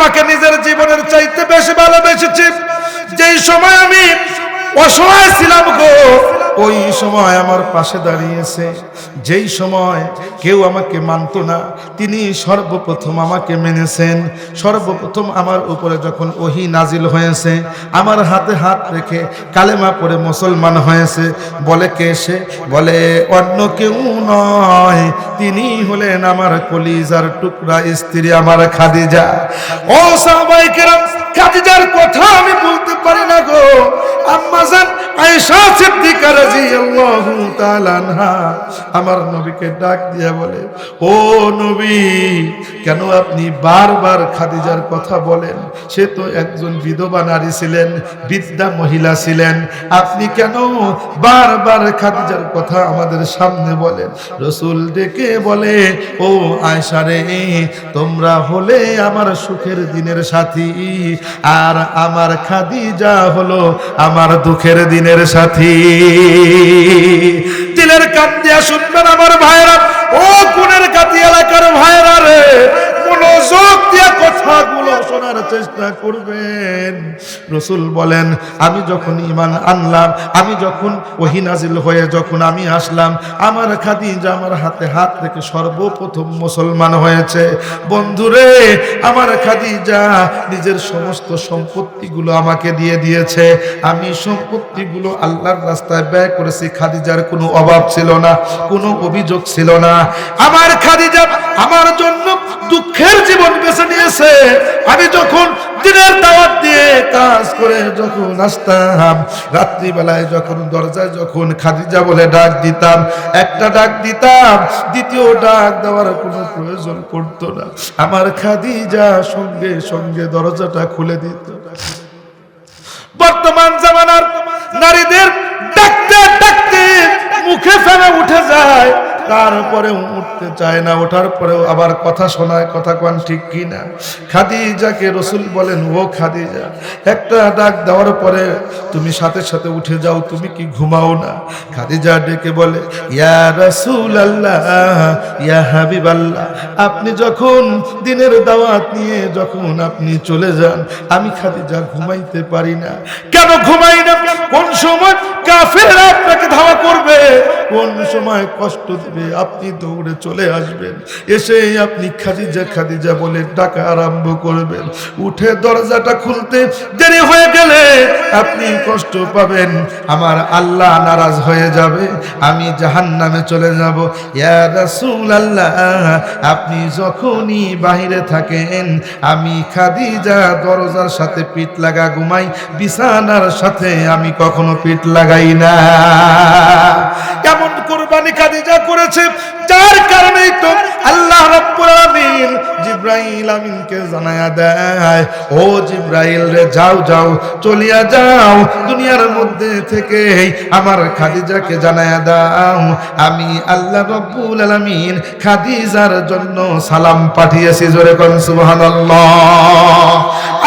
আমাকে নিজের জীবনের চাইতে বেশি ভালোবেসেছে। যেই সময় আমি অসহায় ছিলাম গো, ওই সময় আমার পাশে দাঁড়িয়েছে। যেই সময় কেউ আমাকে মানত না, তিনি সর্বপ্রথম আমাকে মেনেছেন। সর্বপ্রথম আমার উপরে যখন ওহী নাজিল হয়েছে, আমার হাতে হাত রেখে কালেমা পড়ে মুসলমান হয়েছে। বলে কে সে? বলে অন্য কেউ নয়, তিনি হলেন আমার কলিজার টুকরা স্ত্রী আমার খাদিজা। ও সাহাবায়ে কেরাম, খাদিজার কথা আমি বলতে পারি না গো। আম্মা জান আয়েশা সিদ্দিকা রাদিয়াল্লাহু তাআলা আনহা আমার নবীকে ডাক দিয়া বলে, ও নবী, কেন আপনি বারবার খাদিজার কথা বলেন? সে তো একজন বিধবা নারী ছিলেন, বৃদ্ধা মহিলা ছিলেন, আপনি কেন বারবার খাদিজার কথা আমাদের সামনে বলেন? রাসূল ডেকে বলে, ও আয়েশা রে, তোমরা হলে আমার সুখের দিনের সাথী, আর আমার খাদিজা হলো আমার দুঃখের দিনের সাথী। দিলের কান দিয়া শুনবেন আমার ভাইরা, ও কোনের কাতি এলাকার ভাইরা রে, মনোযোগ দিয়া কথাগুলো শোনার চেষ্টা করবেন। রাসূল বলেন, আমি যখন ঈমান আনলাম, আমি যখন ওহী নাজিল হয়ে যখন আমি আসলাম, আমার খাদিজা আমার হাতে হাত রেখে সর্বপ্রথম মুসলমান হয়েছে। বন্ধুরে, আমার খাদিজা নিজের সমস্ত সম্পত্তিগুলো আমাকে দিয়ে দিয়েছে। আমি সম্পত্তিগুলো আল্লাহর রাস্তায় ব্যয় করেছি। খাদিজার কোনো অভাব ছিল না, কোনো অভিযোগ ছিল না। আমার খাদিজা আমার জন্য দুঃখের জীবন বেছে নিয়েছে। আমি যখন দিনের দাওয়াত দিয়ে কাজ করে যখন আসতাম, রাত্রিবেলায় যখন দরজায় যখন খাদিজা বলে ডাক দিতাম, একটা ডাক দিতাম, দ্বিতীয় ডাক দেওয়ার কোনো প্রয়োজন পড়তো না। আমার খাদিজা সঙ্গে সঙ্গে দরজাটা খুলে দিত। বর্তমান জামানার নারীদের ডাকতে ডাকতে মুখে ফেনা উঠে যায়, তারপরেও উঠতে চায় না, ওঠার পরেও আবার কথা শোনায়, কথা কোন ঠিক কিনা? খাদিজাকে রাসূল বলেন, ও খাদিজা, একটা ডাক দেওয়ার পরে তুমি সাথে সাথে উঠে যাও, তুমি কি ঘুমাও না? খাদিজা ডেকে বলে, ইয়া রাসূলুল্লাহ, ইয়া হাবিবাল্লাহ, আপনি যখন দিনের দাওয়াত নিয়ে যখন আপনি চলে যান, আমি খাদিজা ঘুমাইতে পারি না। কেন ঘুমাই না? কোন সময় কাফেররা আপনাকে ধাওয়া করবে, কোন সময় কষ্ট দিবে, আপনি দৌড়ে চলে আসবেন, এসে আপনি খাদিজা খাদিজা বলে ডাকা আরম্ভ করবেন। উঠে দরজাটা খুলতে দেরি হয়ে গেলে আপনি কষ্ট পাবেন, আমার আল্লাহ নারাজ হয়ে যাবে, আমি জাহান্নামে চলে যাব। ইয়া রাসূলুল্লাহ, আপনি যখনই বাহিরে থাকেন, আমি খাদিজা দরজার সাথে পিঠ লাগা ঘুমাই, বিছানার সাথে আমি কখনো পিঠ লাগাই না। কেমন কুরবানি খাদিজা করেছে, যার কারণেই তো আল্লাহ রাব্বুল আলামিন জিবরাইল আমিনকে জানায়া দেয়, ও জিবরাইল রে, যাও যাও, চলিয়া যাও, দুনিয়ার মধ্যে থেকে আমার খাদিজাকে জানায়া দাও, আমি আল্লাহ রাব্বুল আলামিন খাদিজার জন্য সালাম পাঠিয়েছি। জোরে কোন সুবহানাল্লাহ।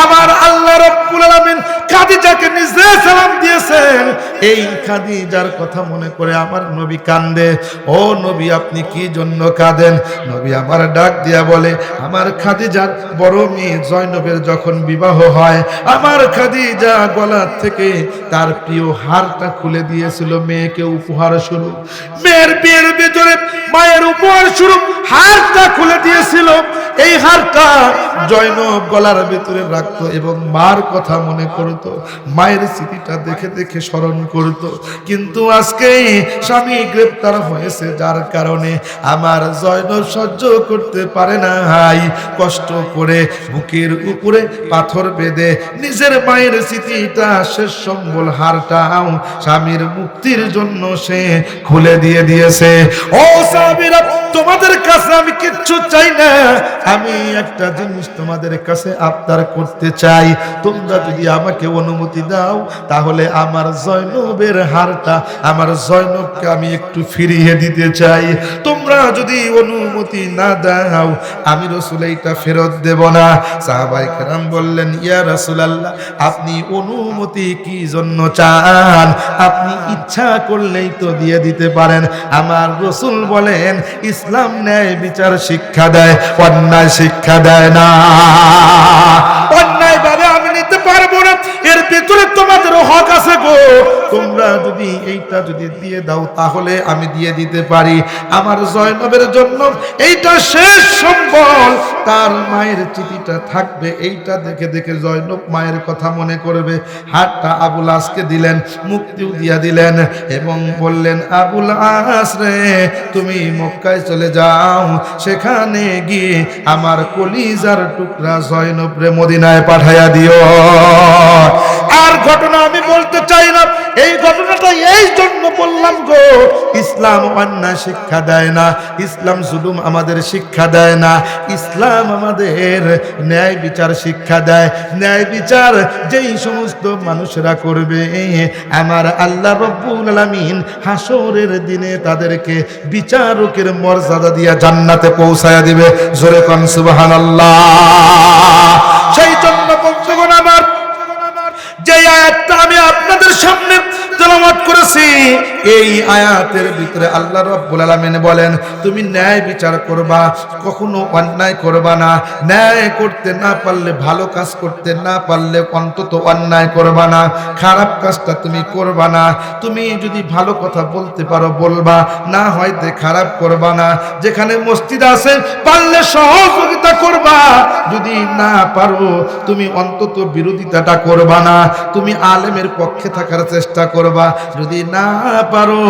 আমার আল্লাহ রাব্বুল আলামিন খাদিজাকে নিজে সালাম দিয়েছেন। এই খাদিজার কথা মনে করে আমার নবী কান্দে। ও নবী, আপনি কি জন্য কাঁদেন? নবী আমার ডাক দিয়া বলে, আমার খাদিজার বড় মেয়ে জয়নবের যখন বিবাহ হয়, আমার খাদিজা গলা থেকে তার প্রিয় হারটা খুলে দিয়েছিল মেয়েকে উপহার স্বরূপ। মেয়ের বিয়ের ভিতরে মায়ের উপহার স্বরূপ হারটা খুলে দিয়েছিল। এই হারটা জয়নব গলার ভিতরে রাখতো এবং মার কথা মনে করতো, মায়ের স্মৃতিটা দেখে দেখে স্মরণ করতো। কিন্তু আজকে স্বামী গ্রেপ্তার হয়েছে, যার কারণে আমার জয়নব সহ্য করতে পারে না, কষ্ট করে বুকের উপরে পাথর বেঁধে নিজের মায়ের স্মৃতিটা, শেষ সম্বল হারটাও স্বামীর মুক্তির জন্য সে খুলে দিয়ে দিয়েছে। ও সাহাবীরা, তোমাদের কাছে আমি কিচ্ছু চাই না, আমি একটা জিনিস তোমাদের কাছে আবদার করতে চাই। তোমরা যদি আমাকে অনুমতি দাও, তাহলে আমার জয়নবের হারটা, আমার জয়নবকে আমি একটু ফিরিয়ে দিতে চাই। তোমরা যদি অনুমতি না দাও, আমি রাসূল এইটা ফেরত দেব না। সাহাবায়ে কেরাম বললেন, ইয়া রাসূলুল্লাহ, আপনি অনুমতি কি জন্য চান? আপনি ইচ্ছা করলেই তো দিয়ে দিতে পারেন। আমার রাসূল বলেন, ইসলাম ন্যায় বিচার শিক্ষা দেয়, অন্যায় শিক্ষা দেয় না। তোমরা যদি এইটা যদি দিয়ে দাও তাহলে আমি দিয়ে দিতে পারি। আমার জয়নবের জন্য এইটা শেষ সম্বল, তার মায়ের চিঠিটা থাকবে, এইটা দেখে দেখে জয়নব মায়ের কথা মনে করবে। হাতটা আবুল আসকে দিলেন, মুক্তিও দিয়া দিলেন এবং বললেন, আবুল আস রে, তুমি মক্কায় চলে যাও, সেখানে গিয়ে আমার কলিজার টুকরা জয়নব রে মদিনায় পাঠাইয়া দিও। আর ঘটনা আমি বলতে চাই না, এই ঘটনাটা এই জন্য বললাম গো, ইসলাম অন্যায় শিক্ষা দেয় না, ইসলাম জুলুম আমাদের শিক্ষা দেয় না, ইসলাম আমাদের ন্যায় বিচার শিক্ষা দেয়। ন্যায় বিচার যেই সমস্ত মানুষেরা করবে, আমার আল্লাহ রব্বুল আলামিন হাসরের দিনে তাদেরকে বিচারকের মর্যাদা দিয়া জান্নাতে পৌঁছায়া দিবে। জোরে কোন সুবহানাল্লাহ। সেই জন্য বন্ধুগণ আমার, যে আয়াতটা আমি আপনাদের সামনে তেলাওয়াত করেছি, এই আয়াতের ভিতরে আল্লাহ রাব্বুল আলামিন বলেন, তুমি ন্যায় বিচার করবা, কখনো অন্যায় করবা না। ন্যায় করতে না পারলে, ভালো কাজ করতে না পারলে অন্তত অন্যায় করবা না, খারাপ কাজটা তুমি করবা না। তুমি যদি ভালো কথা বলতে পারো বলবা, না হয়তো খারাপ করবা না। যেখানে মসজিদ আছে পারলে সহযোগিতা করবা, যদি না পারো তুমি অন্তত বিরোধিতাটা করবা না, তুমি আলেমের পক্ষে থাকার চেষ্টা করবা। যদি না পারো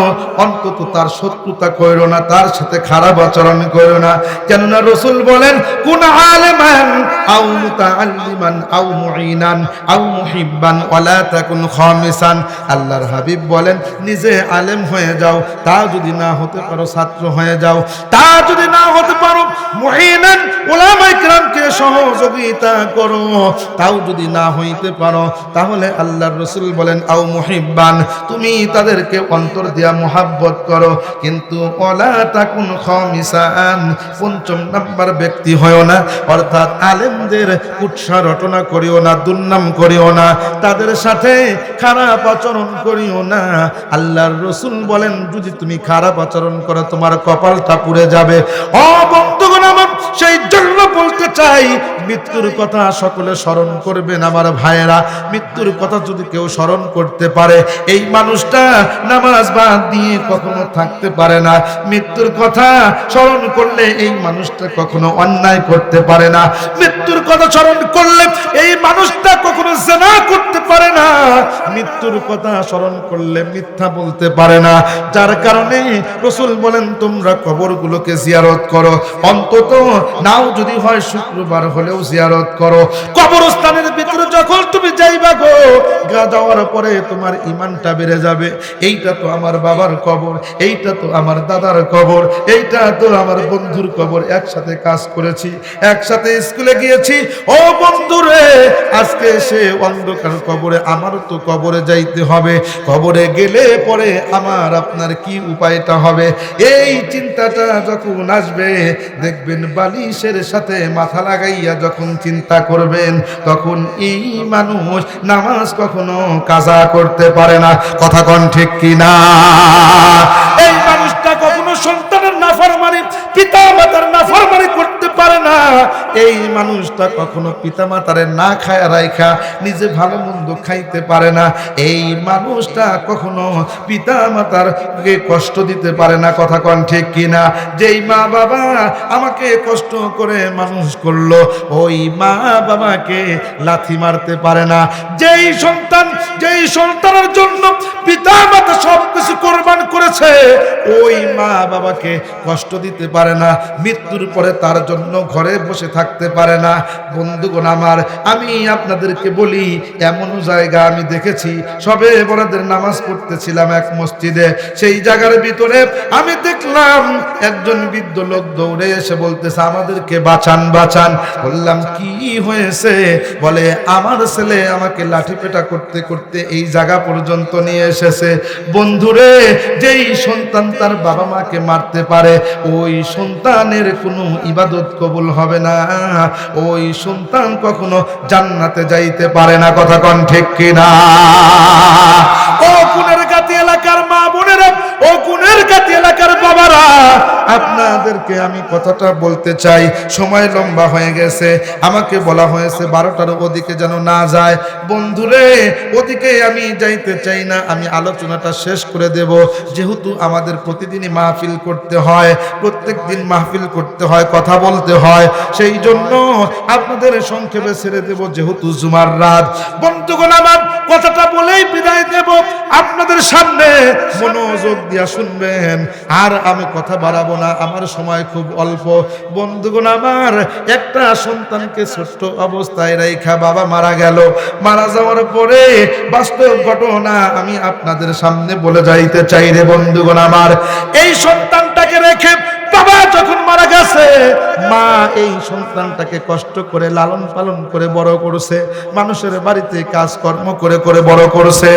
অন্তত তার শত্রুতা করো না, তার সাথে খারাপ আচরণ করো না। কেননা রাসূল বলেন, কুন আলিমান আও মুতাআল্লিমান আও মুঈনান আও মুহিব্বান ওয়ালা তাকুন খামিসান। আল্লাহর হাবিব বলেন, নিজে আলেম হয়ে যাও, তা যদি না হতে পারো ছাত্র হয়ে যাও, তা যদি না হতে পারো মুঈনান উলামায়ে কিরামকে সহযোগিতা করো, তাও যদি না হইতে পারো তাহলে আল্লাহর রাসূল বলেন আও মুহিব্বান, তুমি তাদেরকে অন্তর দিয়া মুহাব্বত করো, কিন্তু ওয়ালা তাকুন খামিসান, পঞ্চম নাম্বার ব্যক্তি হয়ো না। অর্থাৎ আলেমদের কুৎসা রটনা করিও না, দুর্নাম করিও না, তাদের সাথে খারাপ আচরণ করিও না। আল্লাহর রাসূল বলেন, যদি তুমি খারাপ আচরণ করো তোমার কপালটা পুড়ে যাবে। ও বন্ধুগণ আমার, সেই জন্য বলতে চাই, মৃত্যুর কথা সকলে স্মরণ করবেন আমার ভাইয়েরা। মৃত্যুর কথা যদি কেউ স্মরণ করতে পারে, এই মানুষটা নামাজ বাদ দিয়ে কখনো থাকতে পারে না। মৃত্যুর কথা স্মরণ করলে এই মানুষটা কখনো অন্যায় করতে পারে না। মৃত্যুর কথা স্মরণ করলে এই মানুষটা কখনো জিনা করতে পারে না। মৃত্যুর কথা স্মরণ করলে মিথ্যা বলতে পারে না। যার কারণে রাসূল বলেন, তোমরা কবরগুলোকে জিয়ারত করো, অন্তত নাও যদি হয় শুক্রবার হলেও জিয়ারত করো। কবরস্থানের ভিতরে যখন তুমি যাইবা গো, যাওয়ার পরে তোমার ঈমানটা বেড়ে যাবে। এইটা তো আমার বাবার কবর, এইটা তো আমার দাদার কবর, এইটা তো আমার বন্ধুর কবর, একসাথে কাজ করেছি, একসাথে স্কুলে গিয়েছি। ও বন্ধুরে, আজকে সে অন্ধকার কবরে, আমারও তো কবরে যাইতে হবে। কবরে গেলে পরে আমার আপনার কি উপায়টা হবে? এই চিন্তাটা যখন আসবে, দেখবেন বালিশের সাথে মাথা লাগাইয়া যখন চিন্তা করবেন, তখন এই মানুষ নামাজ কখনো কাজা করতে পারে না। কথা কোন ঠিক কিনা? এই মানুষটা কখনো সন্তানের নাফরমানি, পিতা মাতার নাফরমানি করতে পারে না। এই মানুষটা কখনো পিতা মাতার না খায় রাইখা নিজে ভালো মন্দ খাইতে পারে না। এই মানুষটা কখনো পিতা মাতার কষ্ট দিতে পারে না। কথা কোন ঠিক কিনা? যেই মা বাবা আমাকে কষ্ট করে মানুষ করলো, ওই মা বাবাকে লাথি মারতে পারে না। যেই সন্তানের জন্য পিতা মাতা সবকিছু কোরবান করেছে, ওই মা বাবাকে কষ্ট দিতে পারে না। মৃত্যুর পরে তার জন্য ঘরে বসে থাকতে পারে না। বন্ধুগণ আমার, আমি আপনাদেরকে বলি, এমন জায়গা আমি দেখেছি। সবে বড়দের নামাজ পড়তেছিলাম এক মসজিদে, সেই জায়গার ভিতরে আমি দেখলাম একজন বৃদ্ধ লোক দৌড়ে এসে বলতেছে, আমাদেরকে বাঁচান বাঁচান। বললাম, কি হয়েছে? বলে, আমার ছেলে আমাকে লাঠি পেটা করতে করতে এই জায়গা পর্যন্ত নিয়ে এসেছে। বন্ধুরে, যেই সন্তান তার বাবা মাকে মারতে পারে, ওই সন্তানের কোনো ইবাদত কবুল হবে না, ওই সন্তান কখনো জান্নাতে যাইতে পারে না। কথা কোন ঠিক কিনা? ও কুনের গাতি এলাকার মা বোনেরা, ও ও গুণের গাতি এলাকার বাবারা, আপনাদেরকে আমি কথাটা বলতে চাই। সময় লম্বা হয়ে গেছে, আমাকে বলা হয়েছে 12টার ওদিকে যেন না যায়। বন্ধুরে, ওদিকে আমি যাইতে চাই না, আমি আলোচনাটা শেষ করে দেব। যেহেতু আমাদের প্রতিদিনই মাহফিল করতে হয়, প্রত্যেক দিন মাহফিল করতে হয়, কথা বলতে হয়, সেই জন্য আপনাদের সংক্ষেপে ছেড়ে দেব, যেহেতু জুমার রাত। বন্ধুগণ, আমার কথাটা বলেই বিদায় দেব। আপনাদের সামনে মনোযোগ দিয়া শুনবেন, আর আমি কথা বাড়াবো না, আমার সময় খুব অল্প। বন্ধুগণ আমার, একটা সন্তানকে ছোট্ট অবস্থায় রেখা বাবা মারা গেল। মারা যাওয়ার পরে বাস্তব ঘটনা আমি আপনাদের সামনে বলে যাইতে চাই রে বন্ধুগণ আমার। এই সন্তানটাকে রেখে বাবা যখন মারা গেছে, মা এই সন্তানটাকে কষ্ট করে লালন পালন করে বড় করছে, মানুষের বাড়িতে কাজকর্ম করে করে বড় করছে।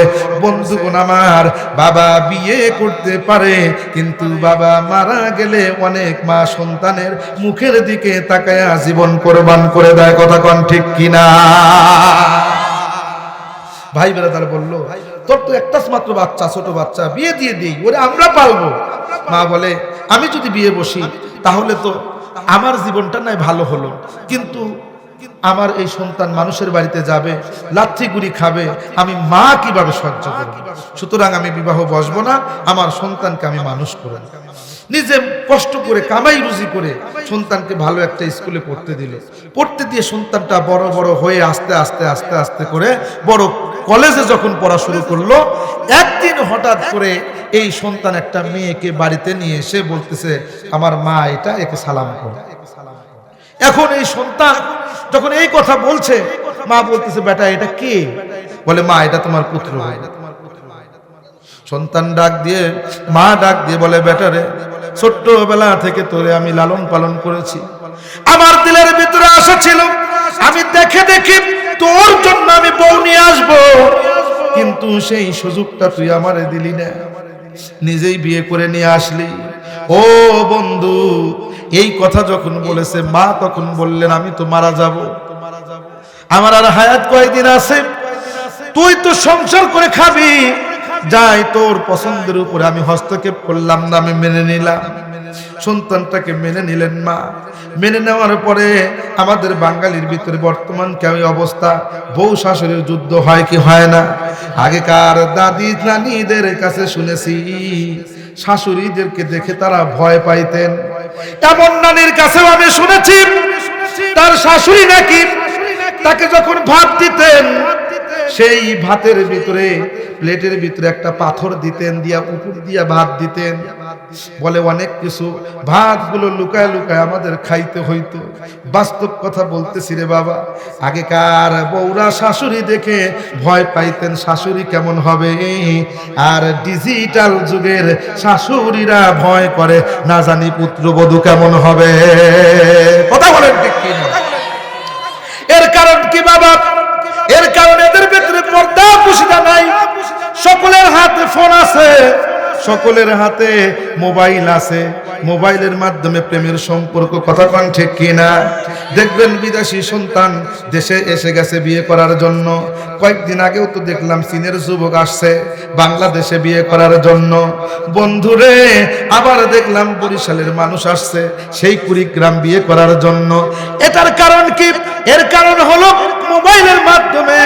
বন্ধুগণ আমার, বাবা বিয়ে করতে পারে, কিন্তু বাবা মারা গেলে অনেক মা সন্তানের মুখের দিকে তাকায়া জীবন কোরবান করে দেয়। কথা কোন ঠিক কিনা? ভাই বেরাদার বলল, তোর তো একটা মাত্র বাচ্চা, ছোট বাচ্চা, বিয়ে দিয়ে দিই, ওরে আমরা পালবো। মা বলে, আমি যদি বিয়ে বসি তাহলে তো আমার জীবনটা নাই ভালো হলো, কিন্তু আমার এই সন্তান মানুষের বাড়িতে যাবে, লাথি গুড়ি খাবে, আমি মা কিভাবে সহ্য করব? সুতরাং আমি বিবাহ বসবো না, আমার সন্তানকে আমি মানুষ করব। নিজে কষ্ট করে কামাই রুজি করে সন্তানকে ভালো একটা স্কুলে পড়তে দিল, পড়তে দিয়ে সন্তানটা বড় বড় হয়ে আস্তে আস্তে আস্তে আস্তে করে বড় কলেজে যখন পড়া শুরু করলো, একদিন হঠাৎ করে এই সন্তান একটা মেয়েকে বাড়িতে নিয়ে এসে বলতেছে, আমার মা এটা, একে সালাম করো। এখন এই সন্তান যখন এই কথা বলছে, মা বলতেছে, বেটা এটা কে? বলে, মা এটা তোমার পুত্র। সন্তান ডাক দিয়ে, মা ডাক দিয়ে বলে, বেটা রে, ছোট্টবেলা থেকে তোরে আমি লালন পালন করেছি, আমার দিলের ভিতরে আশা ছিল আমি দেখে দেখে তোর জন্য আমি বউ নিয়ে আসবো, কিন্তু সেই সুযোগটা তুই আমারে দিলি না, নিজেই বিয়ে করে নিয়ে আসলি। ও বন্ধু, এই কথা যখন বলেছে মা, তখন বললেন, আমি তো মারা যাব, আমার আর হায়াত কয়দিন আছে, তুই তো সংসার করে খাবি, যাই তোর পছন্দের উপরে আমি হস্তক্ষেপ করলাম না, আমি মেনে নিলাম। সন্তানটাকে মেনে নিলেন মা। মেনে নেওয়ার পরে আমাদের বাঙালির ভিতরে বর্তমান কেমন অবস্থা, বউ শাশুড়ির যুদ্ধ হয় কি হয় না? আগেকার দাদি নানিদের কাছে শুনেছি শাশুড়িদেরকে দেখে তারা ভয় পাইতেন। এমন নানির কাছেও আমি শুনেছি তার শাশুড়ি নাকি তাকে যখন ভাত দিতেন, সেই ভাতের ভিতরে, প্লেটের ভিতরে একটা পাথর দিতেন, দিয়া উপর দিয়া ভাত দিতেন। বলে অনেক কিছু ভাতগুলো লুকায় লুকায় আমাদের খাইতে হইতো। বাস্তব কথা বলতেছি রে বাবা, আগেকার বউরা শাশুড়ি দেখে ভয় পাইতেন, শাশুড়ি কেমন হবে। আর ডিজিটাল যুগের শাশুড়িরা ভয় করে, না জানি পুত্রবধূ কেমন হবে। কথা বলেন ঠিক কিনা? এর কারণ কি বাবা? এর কারণে এদের ভিতরে পর্দা পুশিদা নাই। সকলের হাতে ফোন আছে, সকলের হাতে মোবাইল আছে, মোবাইলের মাধ্যমে প্রেমের সম্পর্ক। কথা কোন ঠিক কিনা? দেখবেন বিদেশি সন্তান দেশে এসে গেছে বিয়ে করার জন্য। কয়েকদিন আগেও তো দেখলাম চীনের যুবক আসছে বাংলাদেশে বিয়ে করার জন্য। বন্ধুরে, আবার দেখলাম বরিশালের মানুষ আসছে সেই কুড়িগ্রাম বিয়ে করার জন্য। এটার কারণ কি? এর কারণ হলো মোবাইলের মাধ্যমে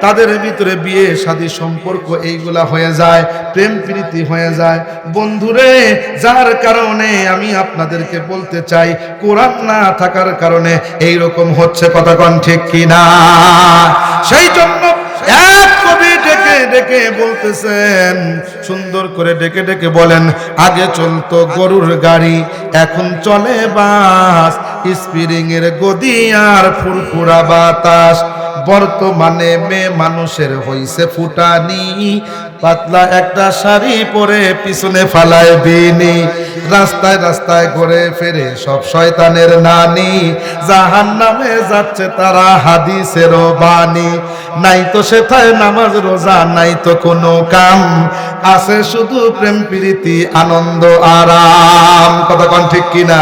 তাদের ভিতরে বিয়ে শাদী সম্পর্ক এইগুলা হয়ে যায়, প্রেম প্রীতি হয়ে যায়। বন্ধুরে, যার কারণে আমি আপনাদেরকে বলতে চাই, কোরআন না থাকার কারণে এই রকম হচ্ছে। কথা কোন ঠিক কিনা? সেই জন্য এক কবি ডেকে ডেকে বলতেছেন, সুন্দর করে ডেকে ডেকে বলেন, আগে চলতো গরুর গাড়ি, এখন চলে বাস, স্প্রিং এর গদি আর ফুরফুরা বাতাস, বর্তমানে মেয়ে মানুষের হইছে ফুটানি, পাতলা একটা শাড়ি পরে পিছনে ফালায় বিনি, রাস্তায় রাস্তায় ঘুরে ফেরে সব শয়তানের নানি, জাহান্নামে যাচ্ছে তারা হাদিসের বাণী, নাই তো সেথায় নামাজ রোজা, নাই তো কোনো কাম, আছে শুধু প্রেম প্রীতি আনন্দ আরাম। কথা কোন ঠিক কিনা?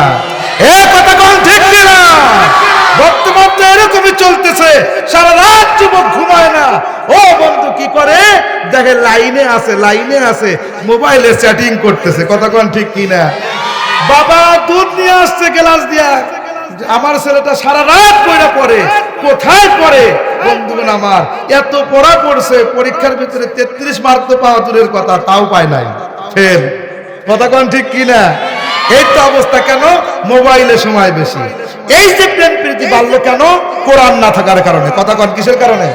কথা কোন ঠিক কিনা? বর্তমান তো এরকমই চলতেছে, সারা রাত যুবক ঘুমায় না। ও বন্ধু, কি করে দেখে লাইনে আছে মোবাইলে চ্যাটিং করতেছে, কথা কোন ঠিক কিনা? বাবা দুধ নিয়ে আসছে গ্লাস দিয়া, আমার ছেলেটা সারা রাত পড়ে কোথায় পড়ে বন্ধুগণ আমার, এত পড়া পড়ছে পরীক্ষার ভিতরে 33 মার্ক তো পাওয়া দূরের কথা, তাও পায় নাই, ফেল, কথা কোন ঠিক কিনা? এই তো অবস্থা। কেন? মোবাইলে সময় বেশি। এই যে প্রেম প্রীতি বাড়লো কেন? কোরআন না থাকার কারণে, কথা কোন কিসের কারণে?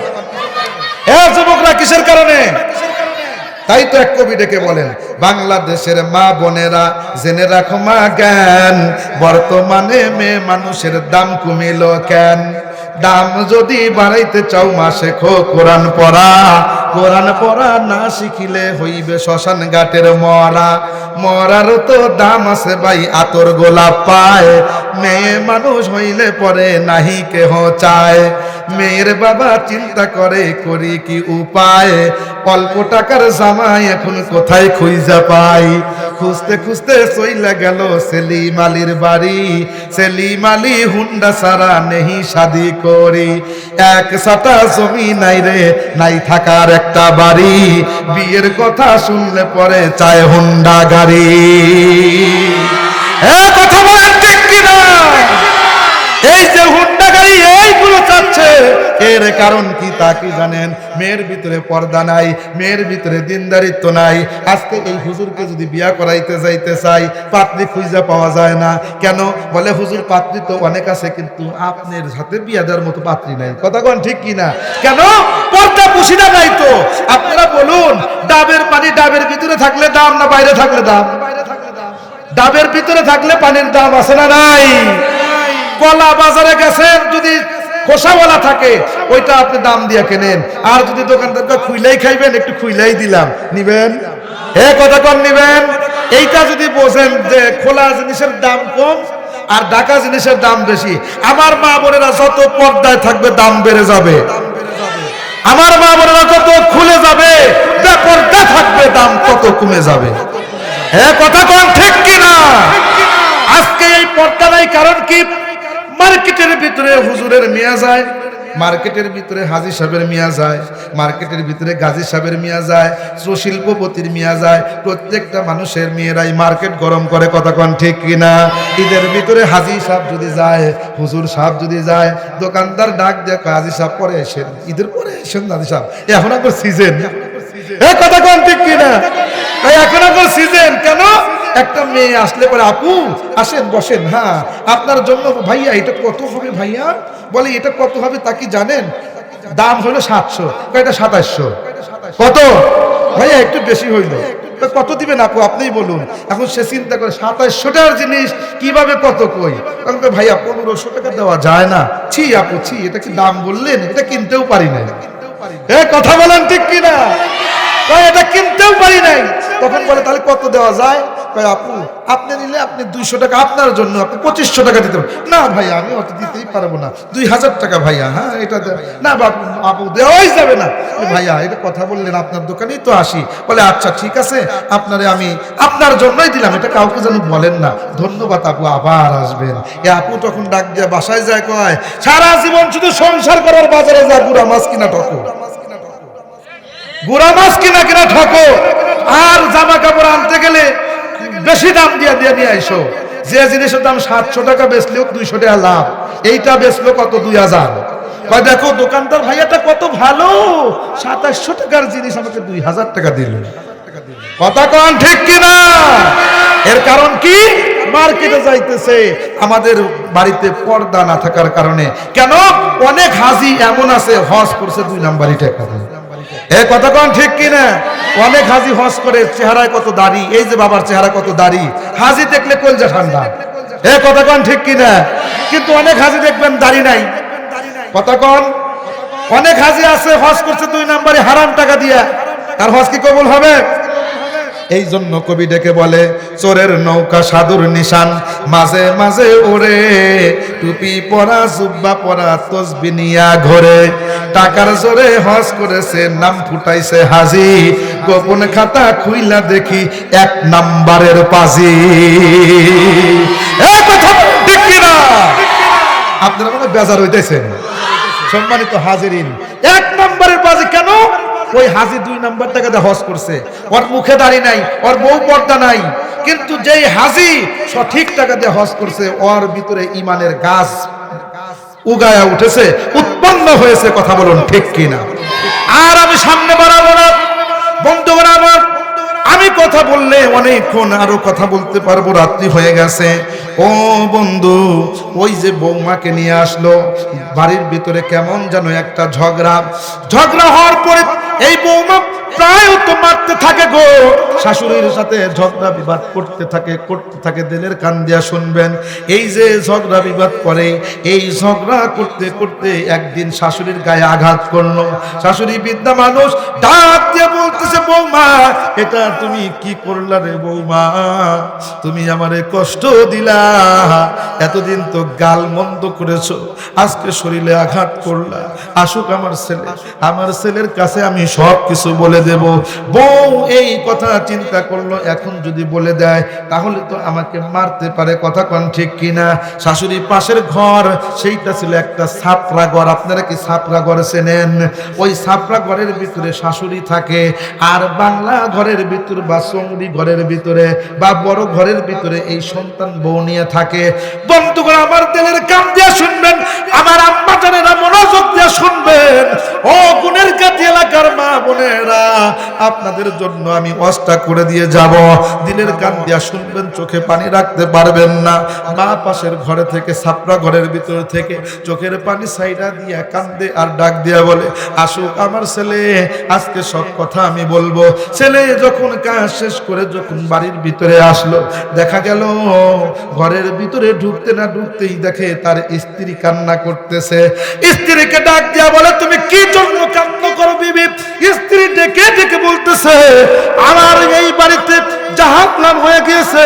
যুবকরা কিসের কারণে? তাই তো এক কবি ডেকে বলেন, বাংলাদেশের মা বোনেরা জেনে রাখো মা জ্ঞান, বর্তমানে মেয়ে মানুষের দাম কমিল কেন? দাম যদি বাড়াইতে চাও মা শেখো কোরআন পড়া, কোরআন পড়া না শিখিলে হইবে শ্মশান ঘাটের মরা, মরারও তো দাম আছে ভাই আতর গোলাপ পায়, মেয়ে মানুষ হইলে পরে নাহি কেহ চায়, মেয়ের বাবা চিন্তা করে করি কি উপায়, অল্প টাকার জামাই এখন কোথায় খুঁজা পাই, খুঁজতে খুঁজতে চইলা গেল সেলিম আলীর বাড়ি, সেলিম আলী হুন্ডা সারা নেহি শাদি করি, এক সাটা জমি নাই রে নাই থাকার একটা বাড়ি, বিয়ের কথা শুনলে পরে চায় হুন্ডা গাড়ি। কথা বলেন ঠিক কিনা? এই যে হুন্ডা গাড়ি এইগুলো চাচ্ছে, এর কারণ কি তা কি জানেন? মেয়ের ভিতরে পর্দা নাই, মেয়ের ভিতরে দিনদারিত্ব নাই। আজকে এই হুজুরকে যদি বিয়া করাইতে যাইতে চাই, পাত্রী খুঁজে পাওয়া যায় না। কেন? বলে হুজুর পাত্রী তো অনেক আছে, কিন্তু আপনার সাথে বিয়া দেওয়ার মতো পাত্রী নাই, কথা কোন ঠিক কিনা? কেন? পর্দা পুশিদা নাই তো। আপনারা বলুন, ডাবের পানি ডাবের ভিতরে থাকলে দাম না বাইরে থাকলে দাম? ডাবের ভিতরে থাকলে পানির দাম আছে না নাই? কলা বাজারে গেছেন, যদি খোসাওয়ালা থাকে ওইটা আপনি দাম দিয়ে কেনেন, আর যদি দোকানদার খুইলাই খাইবেন, একটু খুইলাই দিলাম, নিবেন? কথা কম নিবেন? এইটা যদি বোঝেন যে খোলা জিনিসের দাম কম আর ঢাকা জিনিসের দাম বেশি, আমার মা বোনেরা যত পর্দায় থাকবে দাম বেড়ে যাবে, আমার মা বোনেরা যত খুলে যাবে বেপর্দা থাকবে দাম তত কমে যাবে। কথা কম ঠিক কিনা? আজকে এই পর্দা নাই, কারণ কি? মার্কেটের ভিতরে হুজুরের মিয়া যায়, মার্কেটের ভিতরে হাজী সাহেবের মিয়া যায়, মার্কেটের ভিতরে গাজী সাহেবের মিয়া যায়, শিল্পপতির মিয়া যায়, প্রত্যেকটা মানুষের মেয়েরাই মার্কেট গরম করে, কথা কোন ঠিক কিনা? ঈদের ভিতরে হাজী সাহেব যদি যায়, হুজুর সাহেব যদি যায়, দোকানদার ডাক দিয়ে হাজী সাহেব পরে এসেন, ঈদের পরে এসেন হাজী সাহেব, এখন আপনার সিজন, কথা কোন ঠিক কিনা? এখন আপনার সিজন। কেন? একটা মেয়ে আসলে পরে, আপু আসেন বসেন, হ্যাঁ আপনার জন্য ভাইয়া এটা কত হবে ভাইয়া? বলে এটা কত হবে তা কি জানেন? দাম হলো 700, এটা 2700। কত ভাইয়া? একটু বেশি হইলো, কত দিবেন আপু আপনিই বলুন। এখন সে চিন্তা করে 2700 টাকার জিনিস কিভাবে কত কই, ভাইয়া 1500 টাকা দেওয়া যায় না? ছি আপু ছি, এটা কি দাম বললেন? এটা কিনতেও পারি না। কথা বলেন ঠিক কিনা? এটা কিনতেও পারি নাই। তখন বলে তাহলে কত দেওয়া যায়? আপু আপনি নিলে আপনি 200 টাকা আপনার জন্য, আপনি 2500 টাকা দিতে পারেন। না ভাইয়া আমি অত দিতেই পারবো না, 2000 টাকা ভাইয়া। হ্যাঁ এটা না আপু দেওয়াই যাবে না। ভাইয়া এটা কথা বললেন, আপনার দোকানেই তো আসি। বলে আচ্ছা ঠিক আছে, আপনারে আমি আপনার জন্যই দিলাম, এটা কাউকে যেন বলেন না। ধন্যবাদ আপু, আবার আসবেন। আপু তখন ডাক দিয়ে বাসায় যায়, কয় সারা জীবন শুধু সংসার করার বাজারে যা গুড়া মাছ কিনা ঠকো, গুড়া মাছ কিনা কিনা ঠকো, আর জামা কাপড় আনতে গেলে বেশি দাম দিয়ে নিয়ে আইসো। যে জিনিসের দাম 700 টাকা বেচলেও 200 টাকা লাভ, এইটা বেচলো কত? 2000। দেখো দোকানদার ভাইয়াটা কত ভালো, 2700 টাকার জিনিস আমাকে 2000 টাকা দিল। কথা কোন ঠিক কিনা? এর কারণ কি? মার্কেটে যাইতেছে, আমাদের বাড়িতে পর্দা না থাকার কারণে। কেন? অনেক হাজি এমন আছে হজ করছে 2 নাম্বারই টাকা দিয়ে। কথা কোন ঠিক কিনা? অনেক হাজি হজ করে, চেহারায় কত দাড়ি, এই যে বাবার চেহারা কত দাড়ি, হাজি দেখলে কলজা ঠান্ডা। কথা কোন ঠিক কিনা? কিন্তু অনেক হাজি দেখবেন দাড়ি নাই। কথা কোন? অনেক হাজি আছে হজ করছে 2 নাম্বারে হারাম টাকা দিয়া, তার হজ কি কবুল হবে? এই জন্য কবি ডেকে বলে, চোরের নৌকা সাধুর নিশান, মাঝে মাঝে ওরে টুপি পরা জুব্বা পরা তসবি নিয়া ঘরে, টাকার জোরে হজ করেছে নাম ফুটাইছে হাজি, গোপন খাতা খুইলা দেখি 1 নাম্বারের পাজি। কথা ঠিক কিনা? আপনারা মনে বেজার হইতেছেন। সম্মানিত হাজিরিন, 1 নাম্বারের পাজি। কেন? ওই হাজি 2 নাম্বার টাকাতে হজ করছে, ওর মুখে দাড়ি নাই, ওর বউ পর্দা নাই, কিন্তু যেই হাজি সঠিক টাকা দিয়ে হজ করছে ওর ভিতরে ঈমানের গাছ উগায়া উঠেছে, উৎপন্ন হয়েছে। কথা বলুন ঠিক কিনা? আর আমি সামনে বাড়াবো না বন্ধুগণ আমার, আমি কথা বললে অনেকক্ষণ আরো কথা বলতে পারবো, রাত্রি হয়ে গেছে। ও বন্ধু, ওই যে বৌমাকে নিয়ে আসলো বাড়ির ভিতরে, কেমন যেন একটা ঝগড়া হওয়ার পরে এই বৌমা প্রায় তো মারতে থাকে গো, শাশুড়ির সাথে ঝগড়া বিবাদ করতে থাকে। দিলের কান দিয়া শুনবেন, এই যে ঝগড়া বিবাদ করে, এই ঝগড়া করতে করতে একদিন শাশুড়ির গায়ে আঘাত করলো। শাশুড়ি বিদ্যা মানুষ, ডাক দিয়ে বলতেছে, বৌমা এটা তুমি কি করলা রে বৌমা, তুমি আমারে কষ্ট দিলা, এতদিন তো গাল মন্দ করেছো, আজকে শরীরে আঘাত করলা, আসুক আমার ছেলের কাছে আমি সব কিছু বলে দেব। বউ এই কথা চিন্তা করলো, এখন যদি বলে দেয় তাহলে তো আমাকে মারতে পারে। কথা কোন ঠিক কিনা? শাশুড়ি পাশের ঘর, সেইটা ছিল একটা ছাপরা ঘর। আপনারা কি ছাপরা ঘর চেনেন? ওই ছাপরা ঘরের ভিতরে শাশুড়ি থাকে, আর বাংলা ঘরের ভিতর বা চংড়ি ঘরের ভিতরে বা বড় ঘরের ভিতরে এই সন্তান বউ নিয়ে থাকে। বন্ধুগণ আমার দিলের কান দিয়ে শুনবেন, আমার আম্মা জানেরা মনোযোগ দিয়ে শুনবেন, ও গুণের কাছে এলাকার মা বোনেরা, আপনাদের জন্য আমি ওয়াজটা করে দিয়ে যাব। দিলের কান দিয়া শুনবেন, চোখে পানি রাখতে পারবেন না। মা পাশের ঘরে থেকে, ছাপরা ঘরের ভিতর থেকে চোখের পানি সাইডা দিয়া কান্দে আর ডাক দিয়া বলে, আসুক আমার ছেলে, আজকে সব কথা আমি বলবো। ছেলে যখন কাজ শেষ করে যখন বাড়ির ভিতরে আসলো, দেখা গেল ঘরের ভিতরে ঢুকতে না ঢুকতেই দেখে তার স্ত্রী কান্না করতেছে। স্ত্রীকে ডাক দিয়া বলে, তুমি কি জন্য কান্না করো বিবি? স্ত্রী ডেকে ডেকে বলতেছে, আমার এই বাড়িতে জাহান্নাম হয়ে গিয়েছে,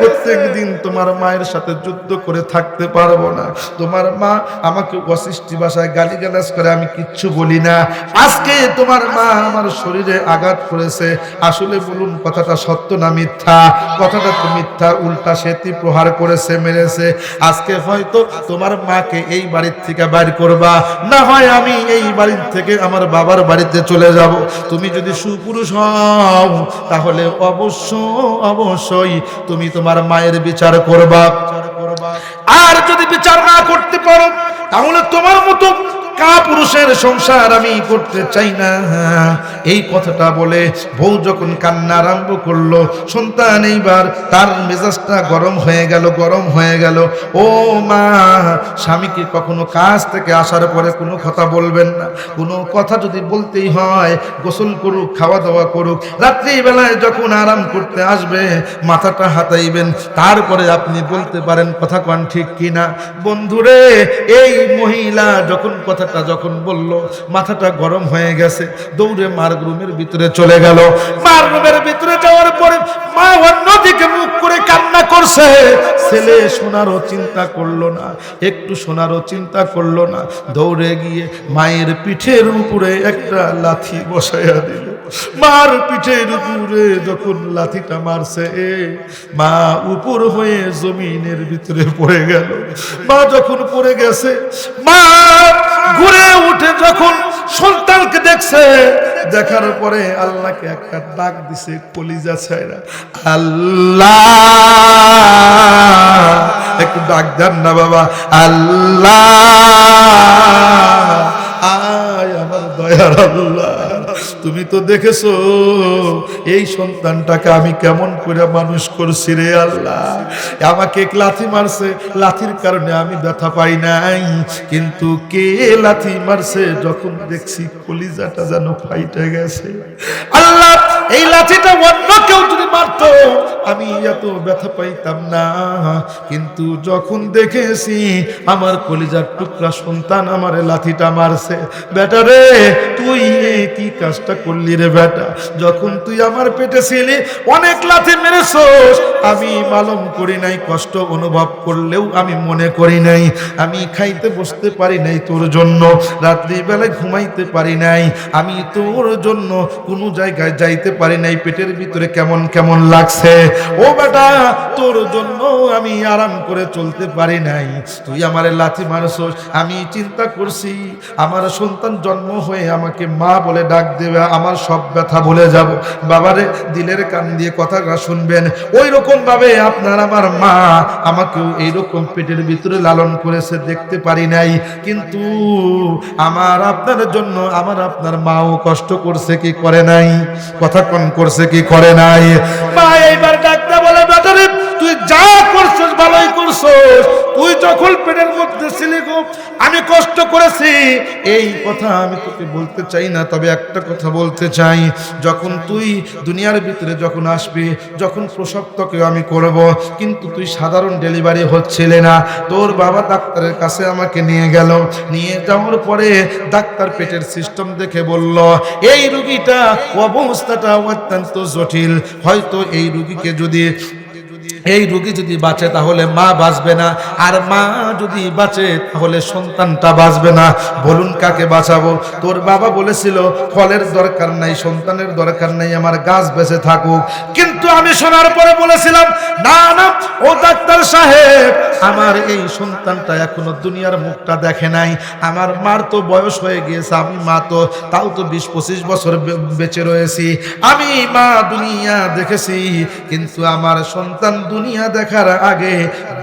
প্রত্যেকদিন তোমার মায়ের সাথে যুদ্ধ করে থাকতে পারবো না। তোমার মা আমাকে অশিষ্টি ভাষায় গালিগালাজ করে, আমি কিচ্ছু বলি না। আজকে তোমার মা আমার শরীরে আঘাত করেছে, আসলে বলুন কথাটা সত্য না মিথ্যা? কথাটা তো মিথ্যা, উল্টা সেতি প্রহার করেছে, মেরেছে। আজকে হয়তো তোমার মাকে এই বাড়ির থেকে বাইর করবা, না হয় আমি এই বাড়ির থেকে আমার বাবার বাড়িতে চলে যাব। তুমি যদি সুপুরুষ হও তাহলে অবশ্যই তুমি তোমার মায়ের বিচার করবা, আর যদি বিচার না করতে পারো তাহলে তোমার মতো কাপুরুষের সংসার আমি করতে চাই না। এই কথাটা বলে বউ যখন কান্না আরম্ভ করলো, সন্তান এইবার তার মেজাজটা গরম হয়ে গেল। ও মা, স্বামীকে কখনো কাজ থেকে আসার পরে কোনো কথা বলবেন না। কোনো কথা যদি বলতেই হয়, গোসল করুক, খাওয়া দাওয়া করুক, রাত্রিবেলায় যখন আরাম করতে আসবে মাথাটা হাতাইবেন, তারপরে আপনি বলতে পারেন। কথা কোন ঠিক কিনা? বন্ধুরে, এই মহিলা যখন বলল, মাথাটা গরম হয়ে গেছে, দৌড়ে মার রুমের ভিতরে চলে গেল। মার রুমের ভিতরে যাওয়ার পরে মা অন্যদিকে মুখ করে কান্না করছে। ছেলে শোনারও চিন্তা করলো না, একটু শোনারও চিন্তা করলো না, দৌড়ে গিয়ে মায়ের পিঠের উপরে একটা লাথি বসাইয়া দিল। মার পিঠের উপরে যখন লাথিটা মারছে, মা উপর হয়ে জমিনের ভিতরে পড়ে গেল। মা যখন পড়ে গেছে, মা ঘুরে উঠে যখন সন্তানকে দেখছে, দেখার পরে আল্লাহকে একটা ডাক দিছে কলিজা ছাইরা, আল্লাহ, একটু ডাক দেন না বাবা, আল্লাহ, আয় আমার দয়ার আল্লাহ, তুমি তো দেখেছো এই সন্তানটাকে আমি কেমন করে মানুষ করছি রে আল্লাহ। আমাকে লাথি মারছে, লাথির কারণে আমি ব্যথা পাই নাই, কিন্তু কে লাথি মারছে যখন দেখছি কলিজাটা যেন ফাইটে গেছে। আল্লাহ, এই লাথিটা অন্য কেউ যদি মারতো আমি এত ব্যথা পাইতাম না, কিন্তু যখন দেখেছি আমার কলিজার টুকরা সন্তান আমার লাথিটা মারছে, বেটা রে তুই কি কাজটা করলি রে বেটা? যখন তুই আমার পেটে ছিলি অনেক লাথি মেরেছস, আমি মালুম করি নাই, কষ্ট অনুভব করলেও আমি মনে করি নাই। আমি খাইতে বসতে পারি নাই তোর জন্য, রাত্রিবেলায় ঘুমাইতে পারি নাই, আমি তোর জন্য কোনো জায়গায় যাইতে পারি নাই, পেটের ভিতরে কেমন কেমন লাগছে। ও বেটা, তোর জন্য আমি আরাম করে চলতে পারি নাই, তুই আমারে লাথি মারছস। আমি চিন্তা করছি আমার সন্তান জন্ম হয়ে আমাকে মা বলে ডাক দেবে, আমার সব ব্যথা ভুলে যাব। বাবারে, দিলের কান দিয়ে কথাটা শুনবেন, ওই রকম ভাবে আপনার আমার মা আমাকেও এইরকম পেটের ভিতরে লালন করেছে, দেখতে পারি নাই। কিন্তু আমার আপনার জন্য আমার আপনার মাও কষ্ট করছে কি করে নাই? কথা কোন করছে কি করে নাই? মা এইবার ডাকতে বলে, বেটারে তুই যা করছিস ভালোই করছিস, তুই যখন পেটের মধ্যে ছিলি গো আমি কষ্ট করেছি, এই কথা আমি তোকে বলতে চাই না, তবে একটা কথা বলতে চাই, যখন তুই দুনিয়ার ভিতরে যখন আসবি, যখন প্রসব তোকে আমি করব, কিন্তু তুই সাধারণ ডেলিভারি হচ্ছিলে না, তোর বাবা ডাক্তারের কাছে আমাকে নিয়ে গেল। নিয়ে যাওয়ার পরে ডাক্তার পেটের সিস্টেম দেখে বলল, এই রোগীটা অবস্থাটা অত্যন্ত জটিল, হয়তো এই রোগী যদি বাঁচে তাহলে মা বাঁচবে না, আর মা যদি বাঁচে তাহলে সন্তানটা বাঁচবে না। বলুন কাকে বাঁচাবো? তোর বাবা বলেছিল ফলের দরকার নাই, সন্তানের দরকার নাই, আমার গাছ বেঁচে থাকুক। কিন্তু আমি শোনার পরে বলেছিলাম, না না ও ডাক্তার সাহেব, আমার এই সন্তানটা এখনো দুনিয়ার মুখটা দেখে নাই, আমার মার তো বয়স হয়ে গিয়েছে, আমি মা তো তাও তো 20-25 বছর বেঁচে রয়েছি, আমি মা দুনিয়া দেখেছি, কিন্তু আমার সন্তান দুনিয়া দেখার আগে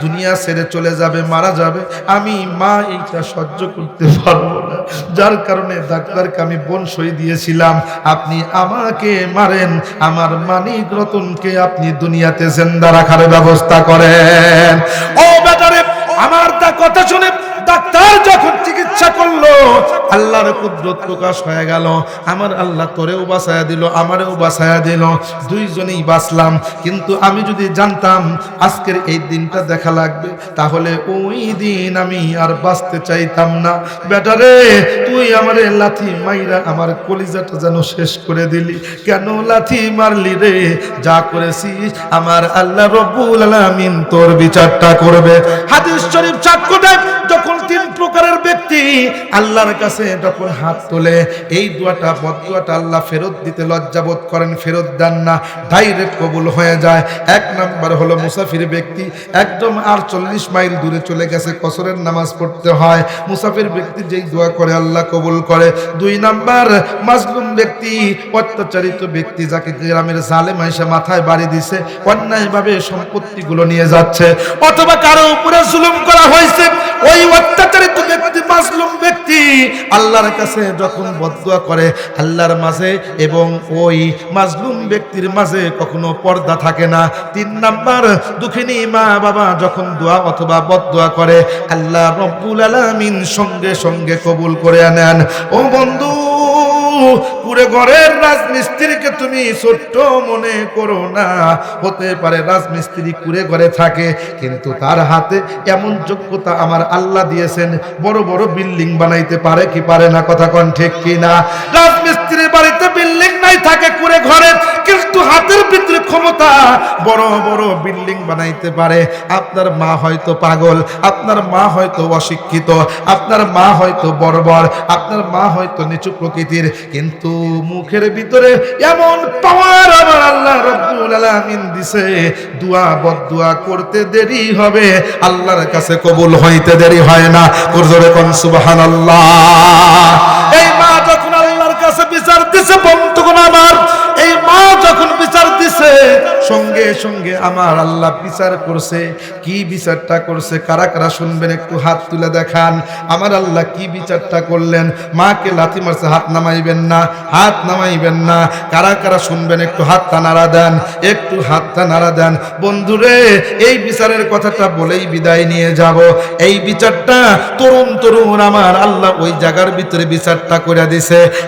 দুনিয়া ছেড়ে চলে যাবে, মারা যাবে, আমি মা এইটা সহ্য করতে পারবো না। যার কারণে ডাক্তারকে আমি বনসই দিয়েছিলাম, আপনি আমাকে মারেন, আমার মানিক রতনকে আপনি দুনিয়াতে জিন্দা রাখার ব্যবস্থা করেন। ও বেটারে, আমার তা কথা শুনে ডাক্তার যখন চিকিৎসা করলো, আল্লাহর কুদরত প্রকাশ হয়ে গেল। আমার আল্লাহ তোরেও বাঁচায়া দিল, আমারেও বাঁচায়া দিল, দুইজনেই বাঁচলাম। কিন্তু আমি যদি জানতাম আজকের এই দিনটা দেখা লাগবে, তাহলে ওই দিন আমি আর বাঁচতে চাইতাম না। বেটারে, তুই আমারে লাথি মাইরা আমার কলিজাটা যেন শেষ করে দিলি। কেন লাথি মারলি রে? যা করেছিস আমার আল্লাহ রব্বুল আলামিন তোর বিচারটা করবে। হাদিস শরীফ সাক্ষ্য দেয়, যখন 3 প্রকারের ব্যক্তি আল্লাহর কাছে যখন হাত তোলে, এই দোয়াটা বদদোয়াটা আল্লাহ ফেরত দিতে লজ্জাবোধ করেন, ফেরত দেন না, ডাইরেক্ট কবুল হয়ে যায়। 1 নাম্বার হলো মুসাফির ব্যক্তি, একদম 48 মাইল দূরে চলে গেছে, কসরের নামাজ পড়তে হয়, মুসাফির ব্যক্তি যেই দোয়া করে আল্লাহ কবুল করে। 2 নাম্বার মাজলুম ব্যক্তি, অত্যাচারিত ব্যক্তি, যাকে গ্রামের জালেম আইসা মাথায় বাড়ি দিছে, অন্যায়ভাবে সম্পত্তিগুলো নিয়ে যাচ্ছে, অথবা কারো উপরে জুলুম করা হয়েছে, ওই অত্যাচারিত ব্যক্তি, মাজলুম ব্যক্তি আল্লাহর কাছে যখন বদদোয়া করে, আল্লাহর মাঝে এবং ওই মাজলুম ব্যক্তির মাঝে কখনো পর্দা থাকে না। 3 নাম্বার, দুঃখিনী মা বাবা যখন দোয়া অথবা বদদোয়া করে, আল্লাহ রব্বুল আলামিন সঙ্গে সঙ্গে কবুল করে নেন। ও বন্ধু, পুরো ঘরের রাজমিস্ত্রিকে তুমি ছোট্ট মনে করো না। হতে পারে রাজমিস্ত্রি কুড়ে ঘরে থাকে, কিন্তু তার হাতে এমন যোগ্যতা আমার আল্লাহ দিয়েছেন, বড় বড় বিল্ডিং বানাইতে পারে কি পারে না? কথা কোন ঠিক কি না? রাজমিস্ত্রির বাড়িতে বিল্ডিং নাই, থাকে কুড়ে ঘরে, কিন্তু হাতের ভিতরে ক্ষমতা, বড় বড় বিল্ডিং বানাইতে পারে। আপনার মা হয়তো পাগল, আপনার মা হয়তো অশিক্ষিত, আপনার মা হয়তো বর্বর, আপনার মা হয়তো নিচু প্রকৃতির, কিন্তু মুখের ভিতরে এমন পাওয়ার আমার আল্লাহ রব্বুল আলামিন দিছে, দোয়া বদদোয়া করতে দেরি হবে, আল্লাহর কাছে কবুল হইতে দেরি হয় না। জোরে কোন সুবহানাল্লাহ। এই মা যখন আল্লাহর কাছে বিচার দিছে, বন্ধুগণ আমার, এই মা যখন বিচার দিছে, সঙ্গে সঙ্গে আমার আল্লাহ বিচার করছে। কি বিচারটা করছে? কারা কারা শুনবেন একটু হাত তুলে দেখান। আমার আল্লাহ কি বিচারটা করলেন? মাকে লাথি মারছে, হাত নামাইবেন না, হাত নামাইবেন না। কারা কারা শুনবেন একটু হাতটা নাড়া দেন, একটু হাতটা নাড়া দেন। বন্ধুরে, এই বিচারের কথাটা বলেই বিদায় নিয়ে যাব। এই বিচারটা তরুণ তরুণ আমার আল্লাহ ওই জায়গার ভিতরে বিচারটা করে দিছে।